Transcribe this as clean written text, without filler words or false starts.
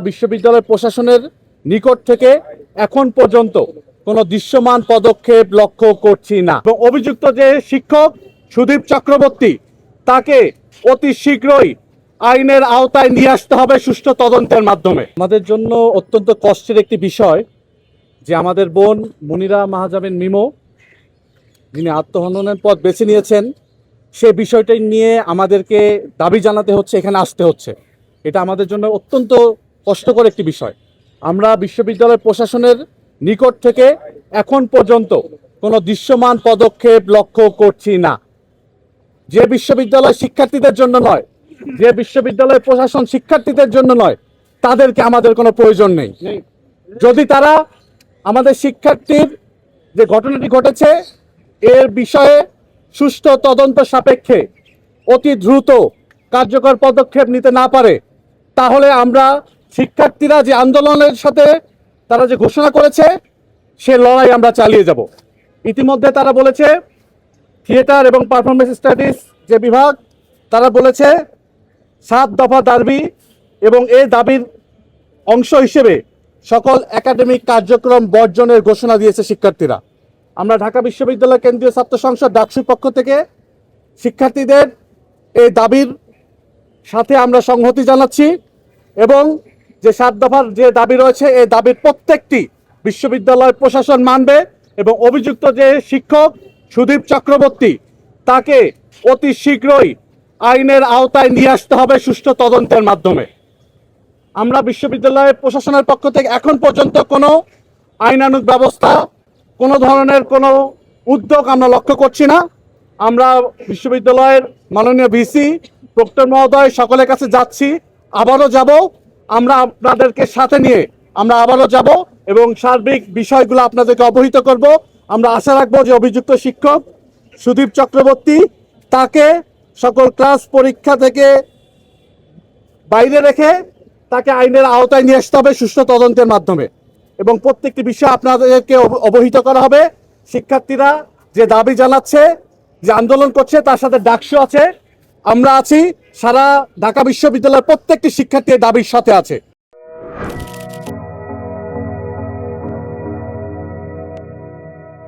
বিশ্ববিদ্যালয় প্রশাসনের নিকট থেকে এখন পর্যন্ত কোনো দৃশ্যমান পদক্ষেপ লক্ষ্য করছি না। এবং অভিযুক্ত যে শিক্ষক সুদীপ চক্রবর্তী, তাকে অতি শীঘ্রই আইনের আওতায় নিয়ে আসতে হবে সুষ্ঠু তদন্তের মাধ্যমে। আমাদের জন্য অত্যন্ত কষ্টের একটি বিষয় যে আমাদের বোন মুনিরা মাহাজাবিন মিমো, যিনি আত্মহননের পথ বেছে নিয়েছেন, সে বিষয়টাই নিয়ে আমাদেরকে দাবি জানাতে হচ্ছে, এখানে আসতে হচ্ছে। এটা আমাদের জন্য অত্যন্ত কষ্টকর একটি বিষয়। আমরা বিশ্ববিদ্যালয় প্রশাসনের নিকট থেকে এখন পর্যন্ত কোনো দৃশ্যমান পদক্ষেপ লক্ষ্য করছি না। যে বিশ্ববিদ্যালয় শিক্ষার্থীদের জন্য নয়, যে বিশ্ববিদ্যালয় প্রশাসন শিক্ষার্থীদের জন্য নয়, তাদেরকে আমাদের কোনো প্রয়োজন নেই। যদি তারা আমাদের শিক্ষার্থীর যে ঘটনাটি ঘটেছে এর বিষয়ে সুষ্ঠু তদন্ত সাপেক্ষে অতি দ্রুত কার্যকর পদক্ষেপ নিতে না পারে, তাহলে আমরা শিক্ষার্থীরা যে আন্দোলনের সাথে তারা যে ঘোষণা করেছে সে লড়াই আমরা চালিয়ে যাব। ইতিমধ্যে তারা বলেছে থিয়েটার এবং পারফরমেন্স স্টাডিজ যে বিভাগ, তারা বলেছে 7 দফা দাবি এবং এই দাবির অংশ হিসেবে সকল একাডেমিক কার্যক্রম বর্জনের ঘোষণা দিয়েছে শিক্ষার্থীরা। আমরা ঢাকা বিশ্ববিদ্যালয় কেন্দ্রীয় ছাত্র সংসদ ডাকসুর পক্ষ থেকে শিক্ষার্থীদের এই দাবির সাথে আমরা সংহতি জানাচ্ছি এবং যে 7 দফার যে দাবি রয়েছে এই দাবির প্রত্যেকটি বিশ্ববিদ্যালয় প্রশাসন মানবে এবং অভিযুক্ত যে শিক্ষক সুদীপ চক্রবর্তী, তাকে অতি শীঘ্রই আইনের আওতায় নিয়ে আসতে হবে সুষ্ঠু তদন্তের মাধ্যমে। আমরা বিশ্ববিদ্যালয় প্রশাসনের পক্ষ থেকে এখন পর্যন্ত কোনো আইনানুগ ব্যবস্থা, কোনো ধরনের কোনো উদ্যোগ আমরা লক্ষ্য করছি না। আমরা বিশ্ববিদ্যালয়ের মাননীয় ভিসি, প্রক্টর মহোদয় সকলের কাছে যাচ্ছি, আবারও যাব। আমরা আপনাদেরকে সাথে নিয়ে আমরা আবারও যাব এবং সার্বিক বিষয়গুলো আপনাদেরকে অবহিত করব। আমরা আশা রাখবো যে অভিযুক্ত শিক্ষক সুদীপ চক্রবর্তী, তাকে সকল ক্লাস পরীক্ষা থেকে বাইরে রেখে তাকে আইনের আওতায় নিয়ে আসতে হবে সুষ্ঠু তদন্তের মাধ্যমে এবং প্রত্যেকটি বিষয় আপনাদেরকে অবহিত করা হবে। শিক্ষার্থীরা যে দাবি জানাচ্ছে, যে আন্দোলন করছে, তার সাথে ডাকসু আছে, আমরা আছি, সারা ঢাকা বিশ্ববিদ্যালয়ের প্রত্যেকটি শিক্ষার্থী দাবির সাথে আছে।